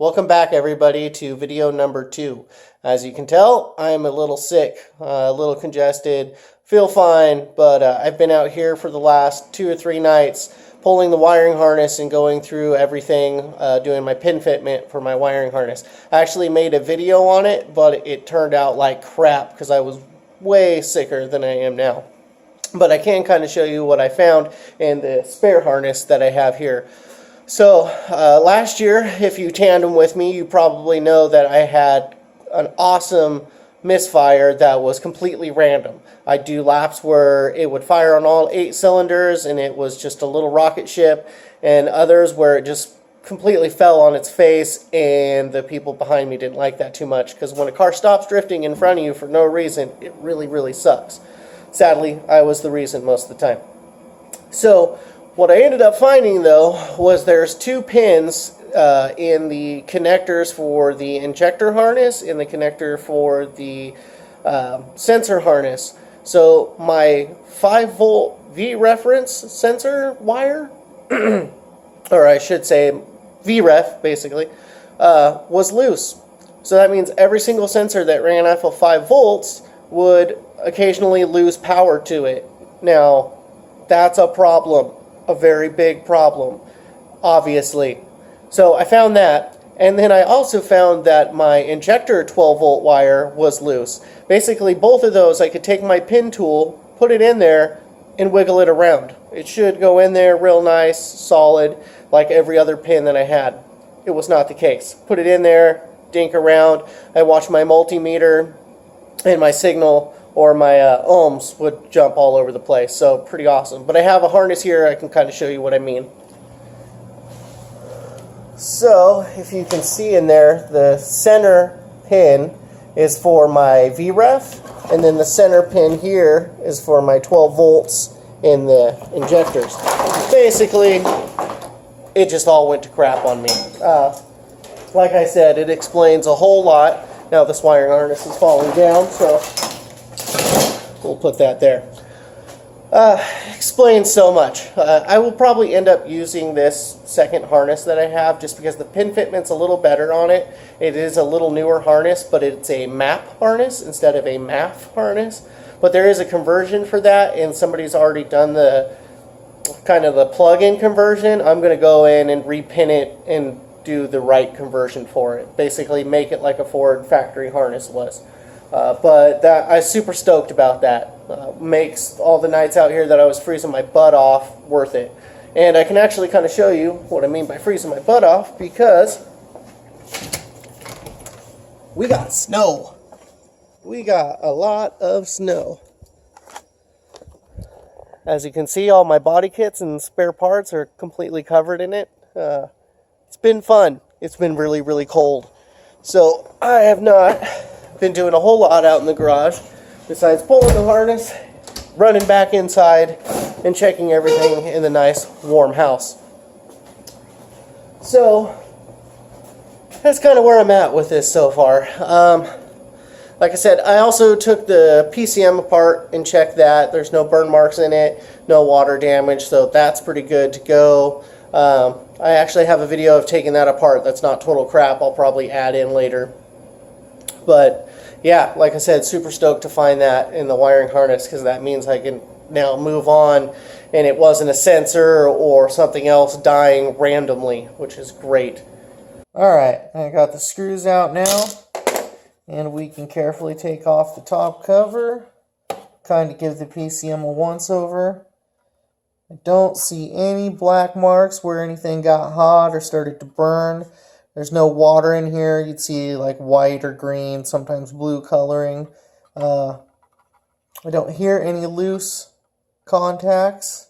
Welcome back, everybody, to video number 2. As you can tell, I'm a little sick, a little congested, feel fine, but I've been out here for the last 2 or 3 nights pulling the wiring harness and going through everything, doing my pin fitment for my wiring harness. I actually made a video on it, but it turned out like crap because I was way sicker than I am now. But I can kind of show you what I found in the spare harness that I have here. So last year, if you tandem with me, you probably know that I had an awesome misfire that was completely random. I'd do laps where it would fire on all 8 cylinders and it was just a little rocket ship, and others where it just completely fell on its face, and the people behind me didn't like that too much because when a car stops drifting in front of you for no reason, it really sucks. Sadly, I was the reason most of the time. So what I ended up finding, though, was there's 2 pins in the connectors for the injector harness and the connector for the sensor harness. So my 5-volt V-reference sensor wire, or I should say V-ref, basically, was loose. So that means every single sensor that ran off of 5 volts would occasionally lose power to it. Now, that's a problem. A very big problem, obviously. So I found that, and then I also found that my injector 12-volt wire was loose. Basically, both of those, I could take my pin tool, put it in there, and wiggle it around. It should go in there real nice, solid, like every other pin that I had. It was not the case. Put it in there, dink around. I watched my multimeter and my signal, or my ohms would jump all over the place. So pretty awesome. But I have a harness here. I can kind of show you what I mean. So if you can see in there, the center pin is for my VREF, and then the center pin here is for my 12 volts in the injectors. Basically, it just all went to crap on me. Like I said, it explains a whole lot. Now this wiring harness is falling down, so we'll put that there. Explains so much. I will probably end up using this second harness that I have just because the pin fitment's a little better on it. It is a little newer harness, but it's a MAP harness instead of a MAF harness. But there is a conversion for that, and somebody's already done the kind of the plug-in conversion. I'm going to go in and repin it and do the right conversion for it. Basically make it like a Ford factory harness was. But I'm super stoked about that. Makes all the nights out here that I was freezing my butt off worth it. And I can actually kind of show you what I mean by freezing my butt off, because we got snow. We got a lot of snow. As you can see, all my body kits and spare parts are completely covered in it. It's been fun. It's been really cold. So I have not been doing a whole lot out in the garage besides pulling the harness, running back inside, and checking everything in the nice warm house. So that's kind of where I'm at with this so far. Like I said, I also took the PCM apart and checked that. There's no burn marks in it, no water damage, so that's pretty good to go. I actually have a video of taking that apart. That's not total crap. I'll probably add in later. But yeah, like I said, super stoked to find that in the wiring harness, because that means I can now move on and it wasn't a sensor or something else dying randomly, which is great. Alright, I got the screws out now, and we can carefully take off the top cover, kind of give the PCM a once-over. I don't see any black marks where anything got hot or started to burn. There's no water in here. You'd see like white or green, sometimes blue coloring. I don't hear any loose contacts,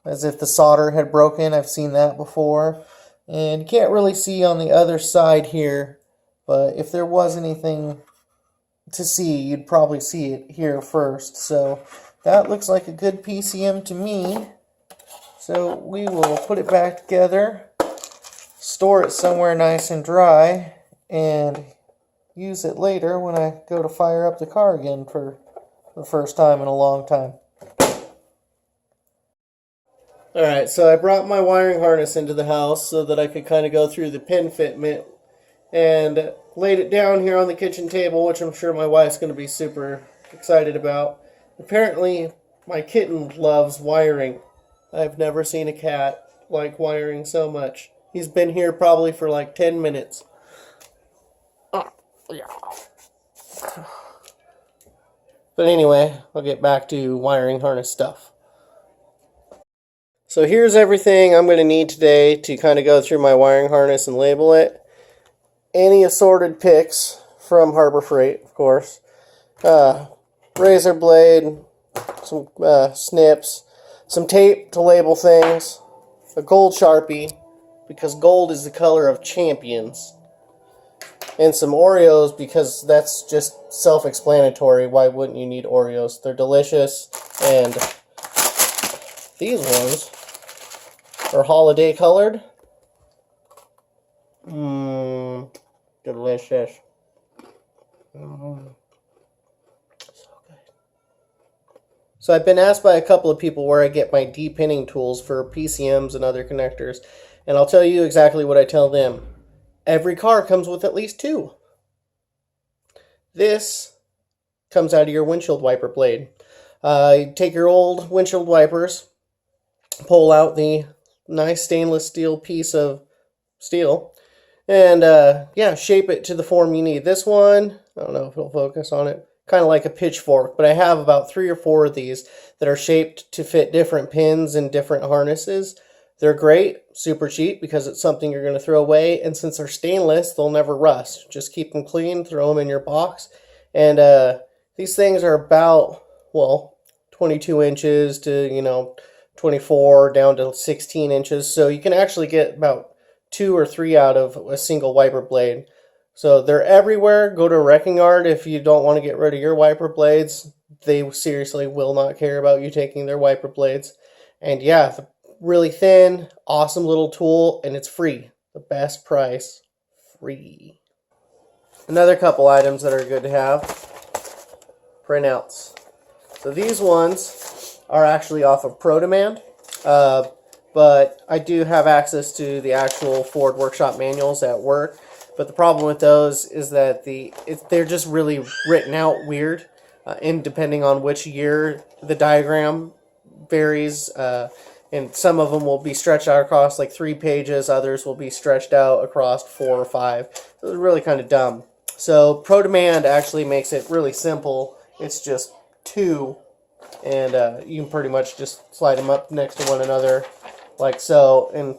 as if the solder had broken. I've seen that before. And you can't really see on the other side here, but if there was anything to see, you'd probably see it here first. So that looks like a good PCM to me. So we will put it back together, store it somewhere nice and dry, and use it later when I go to fire up the car again for the first time in a long time. Alright, so I brought my wiring harness into the house so that I could kind of go through the pin fitment and laid it down here on the kitchen table, which I'm sure my wife's going to be super excited about. Apparently, my kitten loves wiring. I've never seen a cat like wiring so much. He's been here probably for like 10 minutes. But anyway, I'll get back to wiring harness stuff. So here's everything I'm going to need today to kind of go through my wiring harness and label it. Any assorted picks from Harbor Freight, of course. Razor blade, some snips, some tape to label things, a gold Sharpie, because gold is the color of champions, and some Oreos, because that's just self-explanatory. Why wouldn't you need Oreos? They're delicious, and these ones are holiday colored. Delicious. So I've been asked by a couple of people where I get my de-pinning tools for PCMs and other connectors, and I'll tell you exactly what I tell them. Every car comes with at least 2. This comes out of your windshield wiper blade. You take your old windshield wipers, pull out the nice stainless steel piece of steel, and shape it to the form you need. This one, I don't know if it'll focus on it, kind of like a pitchfork, but I have about 3 or 4 of these that are shaped to fit different pins and different harnesses. They're great, super cheap, because it's something you're going to throw away, and since they're stainless, they'll never rust. Just keep them clean, throw them in your box, and these things are about, 22 inches to, 24 down to 16 inches, so you can actually get about 2 or 3 out of a single wiper blade. So they're everywhere. Go to a wrecking yard if you don't want to get rid of your wiper blades. They seriously will not care about you taking their wiper blades. And yeah, really thin, awesome little tool, and it's free. The best price, free. Another couple items that are good to have, printouts. So these ones are actually off of Pro Demand, but I do have access to the actual Ford Workshop manuals at work. But the problem with those is that they're just really written out weird, and depending on which year the diagram varies, and some of them will be stretched out across like 3 pages, others will be stretched out across 4 or 5. So it's really kind of dumb. So Pro Demand actually makes it really simple. It's just 2, and you can pretty much just slide them up next to one another like so and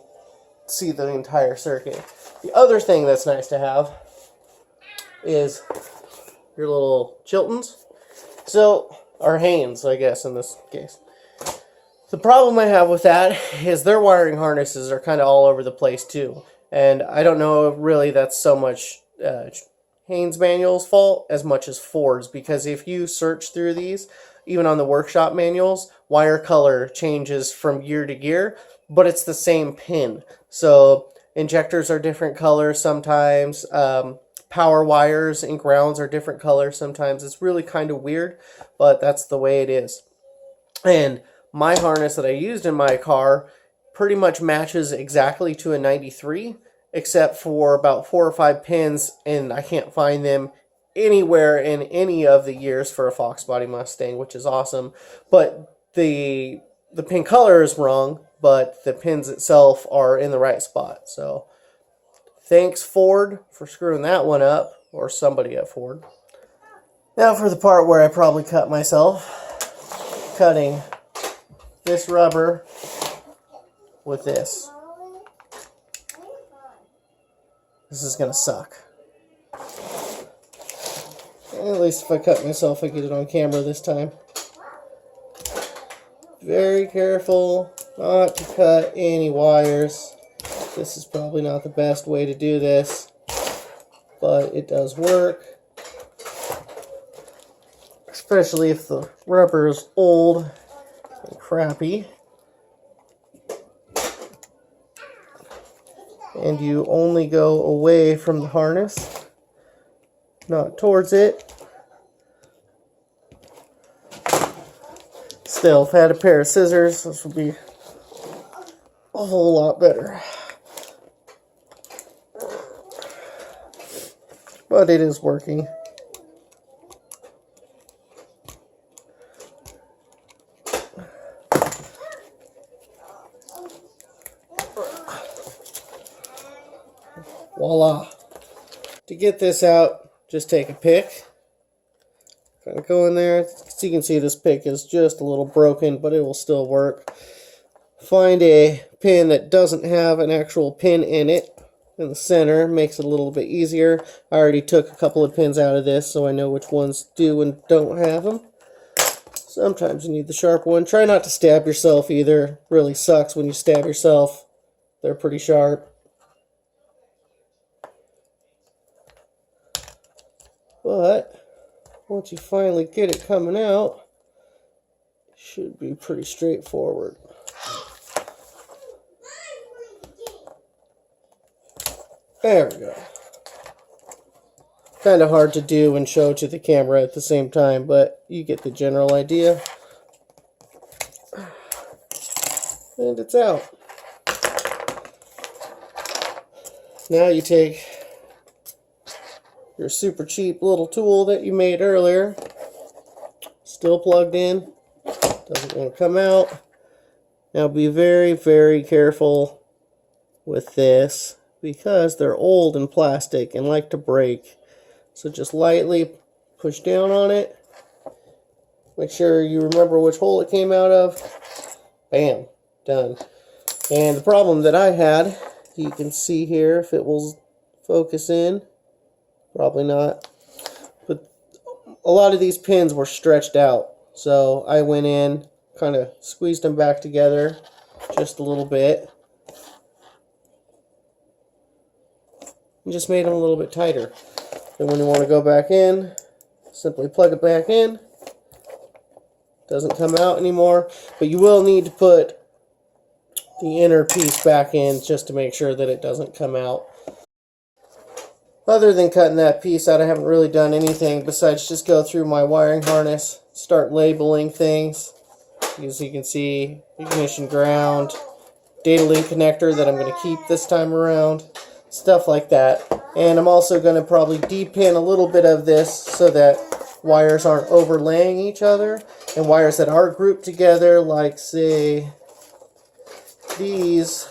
see the entire circuit. The other thing that's nice to have is your little Chiltons. So, or Haynes, I guess, in this case. The problem I have with that is their wiring harnesses are kind of all over the place too. And I don't know if really that's so much Haynes manual's fault as much as Ford's, because if you search through these, even on the workshop manuals, wire color changes from year to year, but it's the same pin. So injectors are different colors sometimes. Power wires and grounds are different colors sometimes. It's really kind of weird, but that's the way it is. And my harness that I used in my car pretty much matches exactly to a 93, except for about 4 or 5 pins, and I can't find them anywhere in any of the years for a Fox Body Mustang, which is awesome. But the pin color is wrong, but the pins itself are in the right spot. So thanks, Ford, for screwing that one up, or somebody at Ford. Now for the part where I probably cut myself, cutting this rubber with this. This is gonna suck. At least if I cut myself, I get it on camera this time. Very careful not to cut any wires. This is probably not the best way to do this, but it does work. Especially if the rubber is old and crappy. And you only go away from the harness, not towards it. Still, if I had a pair of scissors, this would be a whole lot better. But it is working. Voila. To get this out, just take a pick. Kind of go in there. So you can see this pick is just a little broken, but it will still work. Find a pin that doesn't have an actual pin in it in the center. Makes it a little bit easier. I already took a couple of pins out of this, so I know which ones do and don't have them. Sometimes you need the sharp one. Try not to stab yourself either. Really sucks when you stab yourself. They're pretty sharp. But once you finally get it coming out, it should be pretty straightforward. There we go. Kind of hard to do and show to the camera at the same time, but you get the general idea. And it's out. Now you take your super cheap little tool that you made earlier, still plugged in, doesn't want to come out. Now be very, very careful with this because they're old and plastic and like to break. So just lightly push down on it. Make sure you remember which hole it came out of. Bam, done. And the problem that I had, you can see here if it will focus in. Probably not. But a lot of these pins were stretched out. So I went in, kind of squeezed them back together just a little bit. And just made them a little bit tighter. Then when you want to go back in, simply plug it back in. Doesn't come out anymore. But you will need to put the inner piece back in just to make sure that it doesn't come out. Other than cutting that piece out, I haven't really done anything besides just go through my wiring harness, start labeling things. As you can see, ignition ground, data link connector that I'm going to keep this time around, stuff like that. And I'm also going to probably de-pin a little bit of this so that wires aren't overlaying each other, and wires that are grouped together, like say these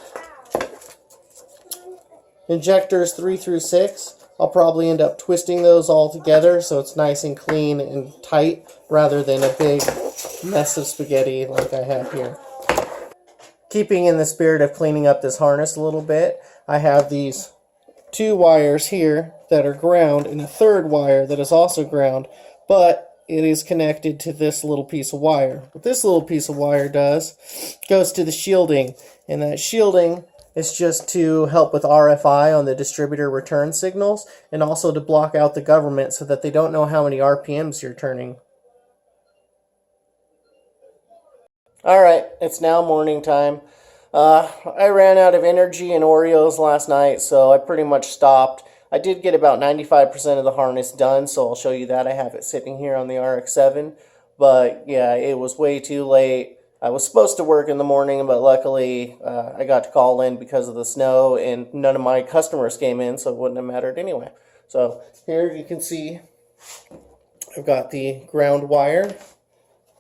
injectors 3 through 6. I'll probably end up twisting those all together so it's nice and clean and tight rather than a big mess of spaghetti like I have here. Keeping in the spirit of cleaning up this harness a little bit, I have these 2 wires here that are ground and a third wire that is also ground, but it is connected to this little piece of wire. What this little piece of wire does goes to the shielding, and that shielding is just to help with RFI on the distributor return signals, and also to block out the government so that they don't know how many RPMs you're turning. Alright, it's now morning time. I ran out of energy and Oreos last night, so I pretty much stopped. I did get about 95% of the harness done, so I'll show you that. I have it sitting here on the RX-7, but yeah, it was way too late. I was supposed to work in the morning, but luckily I got to call in because of the snow, and none of my customers came in, so it wouldn't have mattered anyway. So here you can see I've got the ground wire,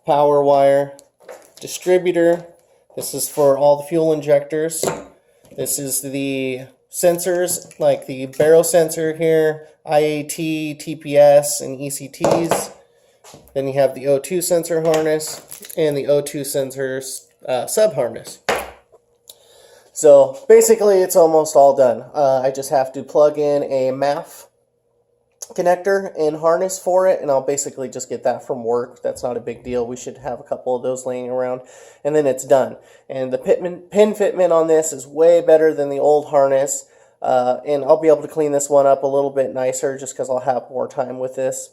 power wire, distributor. This is for all the fuel injectors. This is the sensors, like the baro sensor here, IAT, TPS, and ECTs. Then you have the O2 sensor harness and the O2 sensor sub-harness. So basically it's almost all done. I just have to plug in a MAF connector and harness for it, and I'll basically just get that from work. That's not a big deal. We should have a couple of those laying around, and then it's done. And the pin fitment on this is way better than the old harness, and I'll be able to clean this one up a little bit nicer just because I'll have more time with this.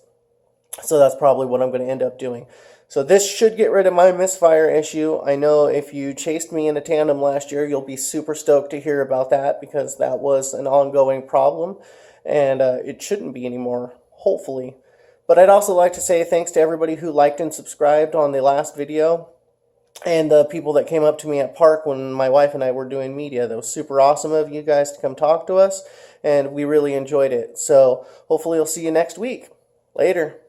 So that's probably what I'm going to end up doing. So this should get rid of my misfire issue. I know if you chased me in a tandem last year, you'll be super stoked to hear about that, because that was an ongoing problem, and it shouldn't be anymore, hopefully. But I'd also like to say thanks to everybody who liked and subscribed on the last video. and the people that came up to me at park when my wife and I were doing media. That was super awesome of you guys to come talk to us, and we really enjoyed it. So hopefully we'll see you next week. Later.